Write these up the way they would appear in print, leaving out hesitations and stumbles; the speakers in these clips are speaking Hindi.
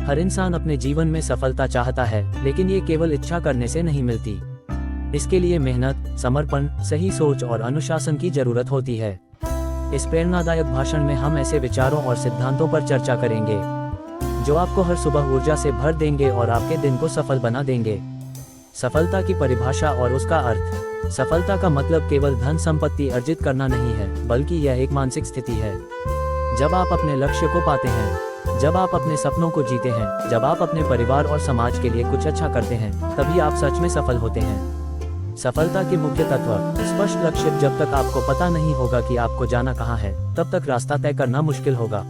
हर इंसान अपने जीवन में सफलता चाहता है, लेकिन ये केवल इच्छा करने से नहीं मिलती। इसके लिए मेहनत, समर्पण, सही सोच और अनुशासन की जरूरत होती है। इस प्रेरणादायक भाषण में हम ऐसे विचारों और सिद्धांतों पर चर्चा करेंगे जो आपको हर सुबह ऊर्जा से भर देंगे और आपके दिन को सफल बना देंगे। सफलता की परिभाषा और उसका अर्थ। सफलता का मतलब केवल धन संपत्ति अर्जित करना नहीं है, बल्कि यह एक मानसिक स्थिति है। जब आप अपने लक्ष्य को पाते हैं, जब आप अपने सपनों को जीते हैं, जब आप अपने परिवार और समाज के लिए कुछ अच्छा करते हैं, तभी आप सच में सफल होते हैं। सफलता के मुख्य तत्व। स्पष्ट लक्ष्य। जब तक आपको पता नहीं होगा कि आपको जाना कहाँ है, तब तक रास्ता तय करना मुश्किल होगा।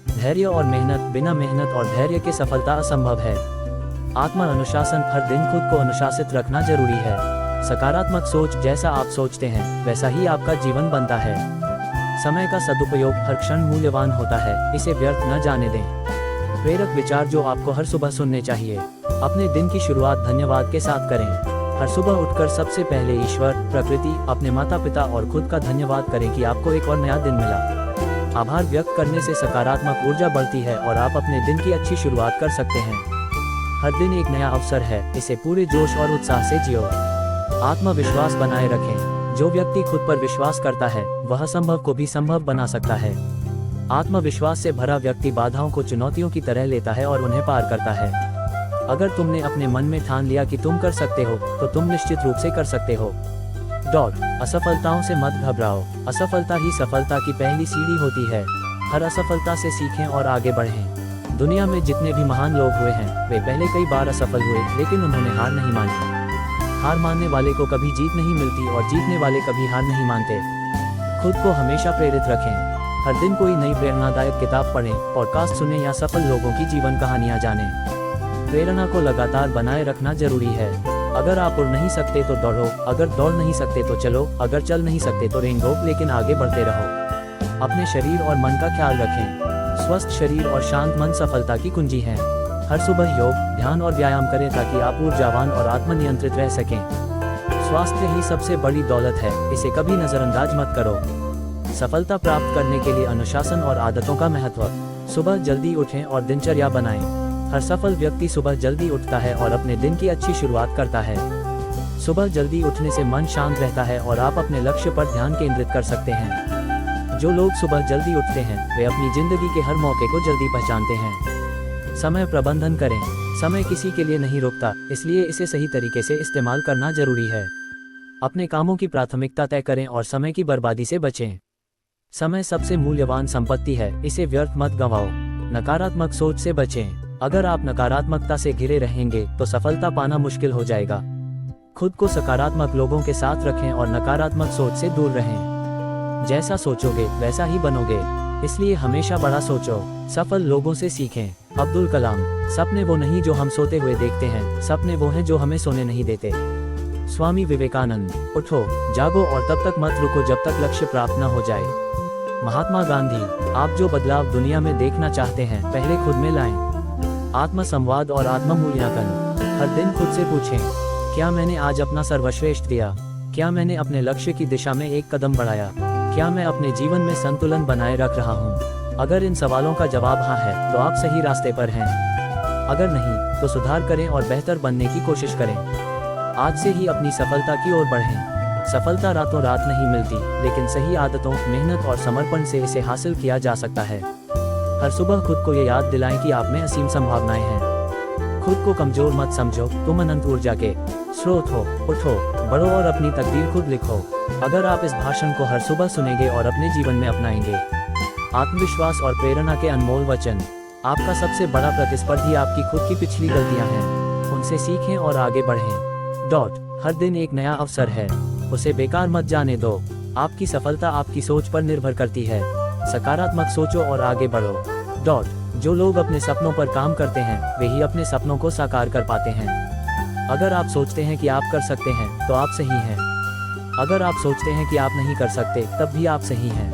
धैर्य और मेहनत। बिना मेहनत और धैर्य के सफलता असंभव है। आत्म अनुशासन। हर दिन खुद को अनुशासित रखना जरूरी है। सकारात्मक सोच। जैसा आप सोचते हैं, वैसा ही आपका जीवन बनता है। समय का सदुपयोग। हर क्षण मूल्यवान होता है, इसे व्यर्थ न जाने दें। प्रेरक विचार जो आपको हर सुबह सुनने चाहिए। अपने दिन की शुरुआत धन्यवाद के साथ करें। हर सुबह उठकर सबसे पहले ईश्वर, प्रकृति, अपने माता पिता और खुद का धन्यवाद करें कि आपको एक और नया दिन मिला। आभार व्यक्त करने से सकारात्मक ऊर्जा बढ़ती है और आप अपने दिन की अच्छी शुरुआत कर सकते हैं। हर दिन एक नया अवसर है, इसे पूरे जोश और उत्साह से जियो। आत्मविश्वास बनाए रखें। जो व्यक्ति खुद पर विश्वास करता है, वह असंभव को भी संभव बना सकता है। आत्मविश्वास से भरा व्यक्ति बाधाओं को चुनौतियों की तरह लेता है और उन्हें पार करता है। अगर तुमने अपने मन में ठान लिया कि तुम कर सकते हो, तो तुम निश्चित रूप से कर सकते हो। असफलताओं से मत घबराओ। असफलता ही सफलता की पहली सीढ़ी होती है। हर असफलता से सीखें और आगे बढ़ें। दुनिया में जितने भी महान लोग हुए हैं, वे पहले कई बार असफल हुए, लेकिन उन्होंने हार नहीं मानी। हार मानने वाले को कभी जीत नहीं मिलती और जीतने वाले कभी हार नहीं मानते। खुद को हमेशा प्रेरित रखें। हर दिन कोई नई प्रेरणादायक किताब पढ़ें, पॉडकास्ट सुनें या सफल लोगों की जीवन कहानियां जानें। प्रेरणा को लगातार बनाए रखना जरूरी है। अगर आप उड़ नहीं सकते तो दौड़ो, अगर दौड़ नहीं सकते तो चलो, अगर चल नहीं सकते तो रेंगो, लेकिन आगे बढ़ते रहो। अपने शरीर और मन का ख्याल रखें। स्वस्थ शरीर और शांत मन सफलता की कुंजी है। हर सुबह योग, ध्यान और व्यायाम करें ताकि आप ऊर्जावान और आत्मनियंत्रित रह सकें। स्वास्थ्य ही सबसे बड़ी दौलत है, इसे कभी नजरअंदाज मत करो। सफलता प्राप्त करने के लिए अनुशासन और आदतों का महत्व। सुबह जल्दी उठें और दिनचर्या बनाएं। हर सफल व्यक्ति सुबह जल्दी उठता है और अपने दिन की अच्छी शुरुआत करता है। सुबह जल्दी उठने से मन शांत रहता है और आप अपने लक्ष्य पर ध्यान केंद्रित कर सकते हैं। जो लोग सुबह जल्दी उठते हैं, वे अपनी जिंदगी के हर मौके को जल्दी पहचानते हैं। समय प्रबंधन करें। समय किसी के लिए नहीं रुकता, इसलिए इसे सही तरीके से इस्तेमाल करना जरूरी है। अपने कामों की प्राथमिकता तय करें और समय की बर्बादी से बचें। समय सबसे मूल्यवान संपत्ति है, इसे व्यर्थ मत गंवाओ। नकारात्मक सोच से बचें। अगर आप नकारात्मकता से घिरे रहेंगे, तो सफलता पाना मुश्किल हो जाएगा। खुद को सकारात्मक लोगों के साथ रखें और नकारात्मक सोच से दूर रहें। जैसा सोचोगे वैसा ही बनोगे, इसलिए हमेशा बड़ा सोचो। सफल लोगों से सीखें। अब्दुल कलाम। सपने वो नहीं जो हम सोते हुए देखते हैं, सपने वो हैं जो हमें सोने नहीं देते। स्वामी विवेकानंद। उठो, जागो और तब तक मत रुको जब तक लक्ष्य प्राप्त न हो जाए। महात्मा गांधी। आप जो बदलाव दुनिया में देखना चाहते हैं, पहले खुद में लाएं। आत्मसंवाद और आत्म मूल्यांकन। हर दिन खुद से पूछें, क्या मैंने आज अपना सर्वश्रेष्ठ दिया? क्या मैंने अपने लक्ष्य की दिशा में एक कदम बढ़ाया? क्या मैं अपने जीवन में संतुलन बनाए रख रहा हूँ? अगर इन सवालों का जवाब हाँ है, तो आप सही रास्ते पर हैं। अगर नहीं, तो सुधार करें और बेहतर बनने की कोशिश करें। आज से ही अपनी सफलता की ओर बढ़ें। सफलता रातों रात नहीं मिलती, लेकिन सही आदतों, मेहनत और समर्पण से इसे हासिल किया जा सकता है। हर सुबह खुद को ये याद दिलाएं कि आप में असीम संभावनाएं हैं। खुद को कमजोर मत समझो, तुम अनंत ऊर्जा के स्रोत हो। उठो, बढ़ो और अपनी तकदीर खुद लिखो। अगर आप इस भाषण को हर सुबह सुनेंगे और अपने जीवन में अपनाएंगे। आत्मविश्वास और प्रेरणा के अनमोल वचन। आपका सबसे बड़ा प्रतिस्पर्धी आपकी खुद की पिछली गलतियां हैं। उनसे सीखें और आगे बढ़ें। हर दिन एक नया अवसर है, उसे बेकार मत जाने दो। आपकी सफलता आपकी सोच पर निर्भर करती है। सकारात्मक सोचो और आगे बढ़ो। जो लोग अपने सपनों पर काम करते हैं, वे ही अपने सपनों को साकार कर पाते हैं। अगर आप सोचते हैं कि आप कर सकते हैं, तो आप सही हैं। अगर आप सोचते हैं कि आप नहीं कर सकते, तब भी आप सही हैं।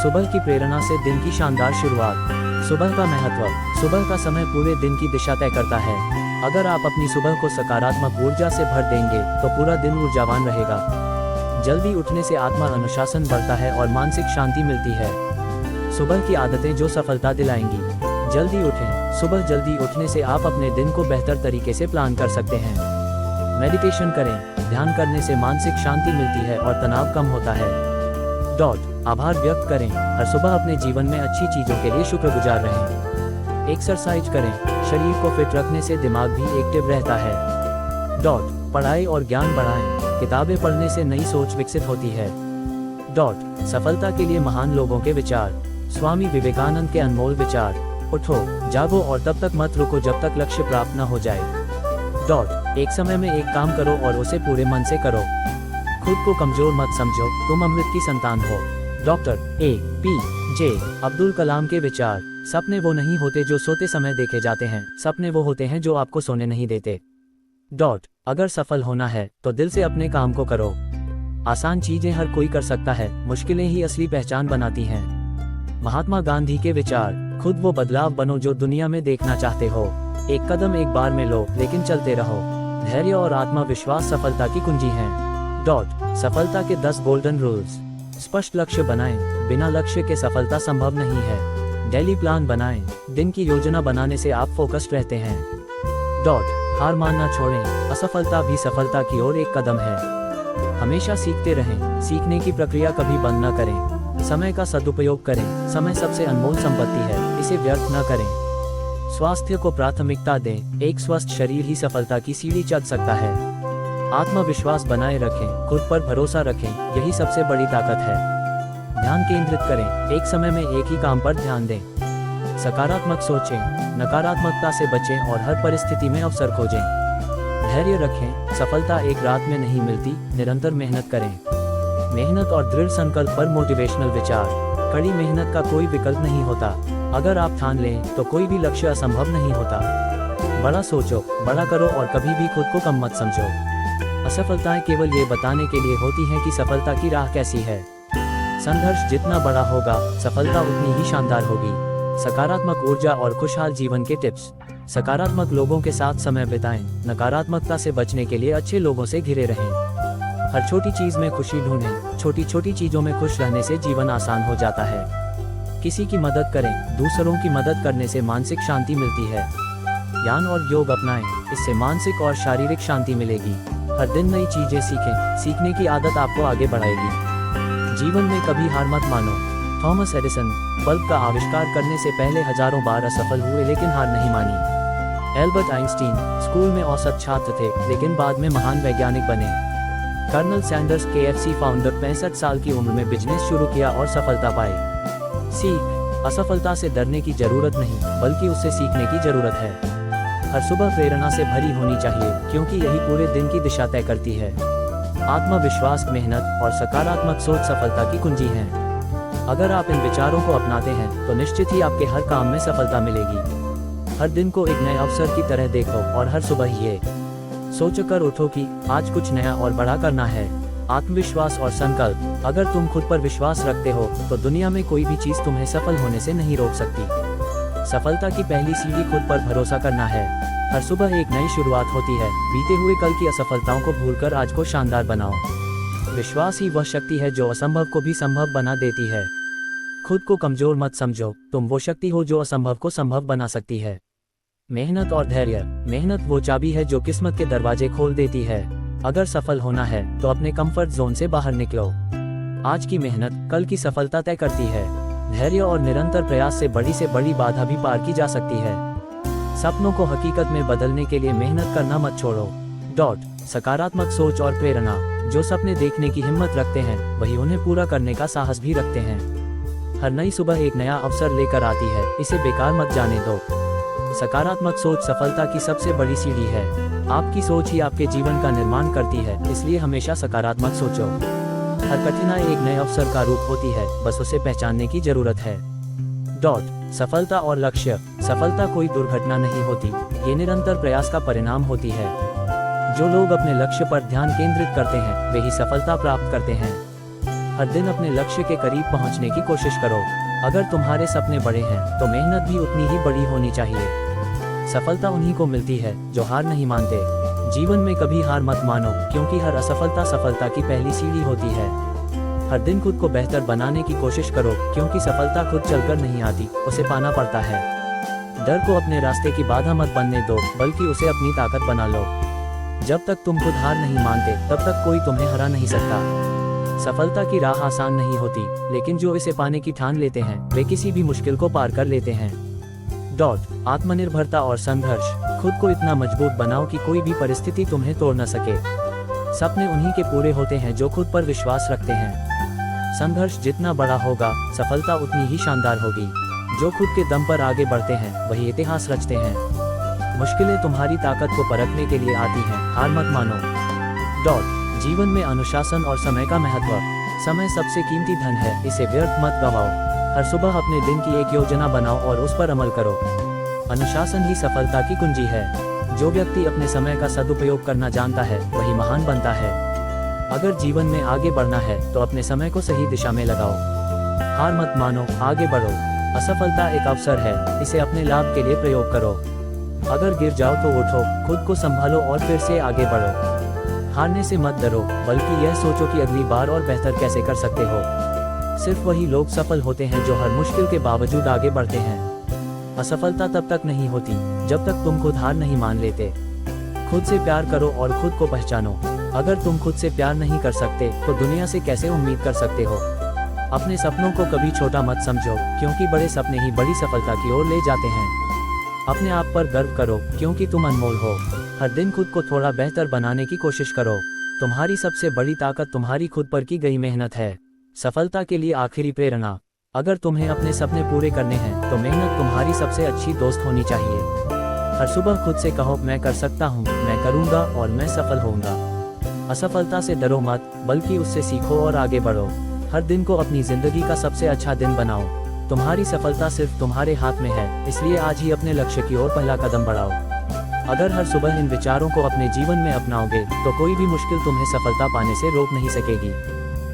सुबह की प्रेरणा से दिन की शानदार शुरुआत। सुबह का महत्व। सुबह का समय पूरे दिन की दिशा तय करता है। अगर आप अपनी सुबह को सकारात्मक ऊर्जा से भर देंगे, तो पूरा दिन ऊर्जावान रहेगा। जल्दी उठने से आत्मा अनुशासन बढ़ता है और मानसिक शांति मिलती है। सुबह की आदतें जो सफलता दिलाएंगी। जल्दी उठें, सुबह जल्दी उठने से आप अपने दिन को बेहतर तरीके से प्लान कर सकते हैं। मेडिटेशन करें, ध्यान करने से मानसिक शांति मिलती है और तनाव कम होता है। आभार व्यक्त करें, हर सुबह अपने जीवन में अच्छी चीज़ों के लिए शुक्रगुजार रहें। एक्सरसाइज करें, शरीर को फिट रखने से दिमाग भी एक्टिव रहता है। पढ़ाई और ज्ञान बढ़ाएं, किताबें पढ़ने से नई सोच विकसित होती है। सफलता के लिए महान लोगों के विचार, स्वामी विवेकानंद के अनमोल विचार। उठो, जागो और तब तक मत रुको जब तक लक्ष्य प्राप्त न हो जाए। एक समय में एक काम करो और उसे पूरे मन से करो। खुद को कमजोर मत समझो, तुम अमृत की संतान हो। डॉक्टर APJ अब्दुल कलाम के विचार, सपने वो नहीं होते जो सोते समय देखे जाते हैं, सपने वो होते हैं जो आपको सोने नहीं देते। अगर सफल होना है तो दिल से अपने काम को करो। आसान चीजें हर कोई कर सकता है, मुश्किलें ही असली पहचान बनाती हैं। महात्मा गांधी के विचार, खुद वो बदलाव बनो जो दुनिया में देखना चाहते हो। एक कदम एक बार में लो, लेकिन चलते रहो। धैर्य और आत्मविश्वास सफलता की कुंजी हैं। सफलता के 10 गोल्डन रूल्स। स्पष्ट लक्ष्य बनाएं, बिना लक्ष्य के सफलता संभव नहीं है। डेली प्लान बनाएं, दिन की योजना बनाने से आप फोकस्ड रहते हैं। हार मानना छोड़ें, असफलता भी सफलता की ओर एक कदम है। हमेशा सीखते रहें, सीखने की प्रक्रिया कभी बंद न करें। समय का सदुपयोग करें, समय सबसे अनमोल संपत्ति है, इसे व्यर्थ न करें। स्वास्थ्य को प्राथमिकता दें, एक स्वस्थ शरीर ही सफलता की सीढ़ी चढ़ सकता है। आत्मविश्वास बनाए रखें, खुद पर भरोसा रखें, यही सबसे बड़ी ताकत है। ध्यान केंद्रित करें, एक समय में एक ही काम पर ध्यान दें। सकारात्मक सोचें, नकारात्मकता से बचें और हर परिस्थिति में अवसर खोजें। धैर्य रखें, सफलता एक रात में नहीं मिलती, निरंतर मेहनत करें। मेहनत और दृढ़ संकल्प पर मोटिवेशनल विचार, कड़ी मेहनत का कोई विकल्प नहीं होता। अगर आप ठान लें तो कोई भी लक्ष्य असंभव नहीं होता। बड़ा सोचो, बड़ा करो और कभी भी खुद को कम मत समझो। असफलताएं केवल ये बताने के लिए होती हैं कि सफलता की राह कैसी है। संघर्ष जितना बड़ा होगा, सफलता उतनी ही शानदार होगी। सकारात्मक ऊर्जा और खुशहाल जीवन के टिप्स। सकारात्मक लोगों के साथ समय बिताएं, नकारात्मकता से बचने के लिए अच्छे लोगों से घिरे रहें। हर छोटी चीज में खुशी ढूंढें, छोटी छोटी चीजों में खुश रहने से जीवन आसान हो जाता है। किसी की मदद करें, दूसरों की मदद करने से मानसिक शांति मिलती है। ज्ञान और योग अपनाएं, इससे मानसिक और शारीरिक शांति मिलेगी। हर दिन नई चीजें सीखें, सीखने की आदत आपको आगे बढ़ाएगी। जीवन में कभी हार मत मानो। थॉमस एडिसन बल्ब का आविष्कार करने से पहले हजारों बार असफल हुए लेकिन हार नहीं मानी। एल्बर्ट आइंस्टीन स्कूल में औसत छात्र थे लेकिन बाद में महान वैज्ञानिक बने। कर्नल सैंडर्स KFC फाउंडर 65 साल की उम्र में बिजनेस शुरू किया और सफलता पाई। सीख, असफलता से डरने की जरूरत नहीं, बल्कि उससे सीखने की जरूरत है। हर सुबह प्रेरणा से भरी होनी चाहिए, क्योंकि यही पूरे दिन की दिशा तय करती है। आत्मविश्वास, मेहनत और सकारात्मक सोच सफलता की कुंजी हैं। अगर आप इन विचारों को अपनाते हैं तो निश्चित ही आपके हर काम में सफलता मिलेगी। हर दिन को एक नए अवसर की तरह देखो और हर सुबह ये सोचकर उठो कि आज कुछ नया और बड़ा करना है। आत्मविश्वास और संकल्प, अगर तुम खुद पर विश्वास रखते हो तो दुनिया में कोई भी चीज तुम्हें सफल होने से नहीं रोक सकती। सफलता की पहली सीढ़ी खुद पर भरोसा करना है। हर सुबह एक नई शुरुआत होती है। बीते हुए कल की असफलताओं को भूलकर आज को शानदार बनाओ। विश्वास ही वह शक्ति है जो असंभव को भी संभव बना देती है। खुद को कमजोर मत समझो, तुम वो शक्ति हो जो असंभव को संभव बना सकती है। मेहनत और धैर्य, मेहनत वो चाबी है जो किस्मत के दरवाजे खोल देती है। अगर सफल होना है तो अपने कंफर्ट जोन से बाहर निकलो। आज की मेहनत कल की सफलता तय करती है। धैर्य और निरंतर प्रयास से बड़ी बाधा भी पार की जा सकती है। सपनों को हकीकत में बदलने के लिए मेहनत करना मत छोड़ो। सकारात्मक सोच और प्रेरणा, जो सपने देखने की हिम्मत रखते हैं वही उन्हें पूरा करने का साहस भी रखते हैं। हर नई सुबह एक नया अवसर लेकर आती है, इसे बेकार मत जाने दो। सकारात्मक सोच सफलता की सबसे बड़ी सीढ़ी है। आपकी सोच ही आपके जीवन का निर्माण करती है, इसलिए हमेशा सकारात्मक सोचो। हर कठिनाई एक नए अवसर का रूप होती है, बस उसे पहचानने की जरूरत है। सफलता और लक्ष्य, सफलता कोई दुर्घटना नहीं होती, ये निरंतर प्रयास का परिणाम होती है। जो लोग अपने लक्ष्य पर ध्यान केंद्रित करते हैं वे ही सफलता प्राप्त करते हैं। हर दिन अपने लक्ष्य के करीब पहुंचने की कोशिश करो। अगर तुम्हारे सपने बड़े हैं तो मेहनत भी उतनी ही बड़ी होनी चाहिए। सफलता उन्हीं को मिलती है जो हार नहीं मानते। जीवन में कभी हार मत मानो, क्योंकि हर असफलता सफलता की पहली सीढ़ी होती है। हर दिन खुद को बेहतर बनाने की कोशिश करो, क्योंकि सफलता खुद चलकर नहीं आती, उसे पाना पड़ता है। डर को अपने रास्ते की बाधा मत बनने दो, बल्कि उसे अपनी ताकत बना लो। जब तक तुम खुद हार नहीं मानते, तब तक कोई तुम्हें हरा नहीं सकता। सफलता की राह आसान नहीं होती, लेकिन जो इसे पाने की ठान लेते हैं वे किसी भी मुश्किल को पार कर लेते हैं। आत्मनिर्भरता और संघर्ष। खुद को इतना मजबूत बनाओ कि कोई भी परिस्थिति तुम्हें तोड़ न सके। सपने उन्हीं के पूरे होते हैं जो खुद पर विश्वास रखते हैं। संघर्ष जितना बड़ा होगा, सफलता उतनी ही शानदार होगी। जो खुद के दम पर आगे बढ़ते हैं वही इतिहास रचते हैं। मुश्किलें तुम्हारी ताकत को परखने के लिए आती हैं, हार मत मानो। जीवन में अनुशासन और समय का महत्व। समय सबसे कीमती धन है, इसे व्यर्थ मत गवाओ। हर सुबह अपने दिन की एक योजना बनाओ और उस पर अमल करो। अनुशासन ही सफलता की कुंजी है। जो व्यक्ति अपने समय का सदुपयोग करना जानता है वही महान बनता है। अगर जीवन में आगे बढ़ना है तो अपने समय को सही दिशा में लगाओ। हार मत मानो, आगे बढ़ो। असफलता एक अवसर है, इसे अपने लाभ के लिए प्रयोग करो। अगर गिर जाओ तो उठो, खुद को संभालो और फिर से आगे बढ़ो। हारने से मत डरो, बल्कि यह सोचो कि अगली बार और बेहतर कैसे कर सकते हो। सिर्फ वही लोग सफल होते हैं जो हर मुश्किल के बावजूद आगे बढ़ते हैं। असफलता तब तक नहीं होती जब तक तुम खुद हार नहीं मान लेते। खुद से प्यार करो और खुद को पहचानो। अगर तुम खुद से प्यार नहीं कर सकते तो दुनिया से कैसे उम्मीद कर सकते हो। अपने सपनों को कभी छोटा मत समझो, क्योंकि बड़े सपने ही बड़ी सफलता की ओर ले जाते हैं। अपने आप पर गर्व करो, क्योंकि तुम अनमोल हो। हर दिन खुद को थोड़ा बेहतर बनाने की कोशिश करो। तुम्हारी सबसे बड़ी ताकत तुम्हारी खुद पर की गई मेहनत है। सफलता के लिए आखिरी प्रेरणा। अगर तुम्हें अपने सपने पूरे करने हैं तो मेहनत तुम्हारी सबसे अच्छी दोस्त होनी चाहिए। हर सुबह खुद से कहो, मैं कर सकता हूँ, मैं करूँगा और मैं सफल होऊंगा। असफलता से डरो मत, बल्कि उससे सीखो और आगे बढ़ो। हर दिन को अपनी जिंदगी का सबसे अच्छा दिन बनाओ। तुम्हारी सफलता सिर्फ तुम्हारे हाथ में है, इसलिए आज ही अपने लक्ष्य की ओर पहला कदम बढ़ाओ। अगर हर सुबह इन विचारों को अपने जीवन में अपनाओगे तो कोई भी मुश्किल तुम्हें सफलता पाने से रोक नहीं सकेगी।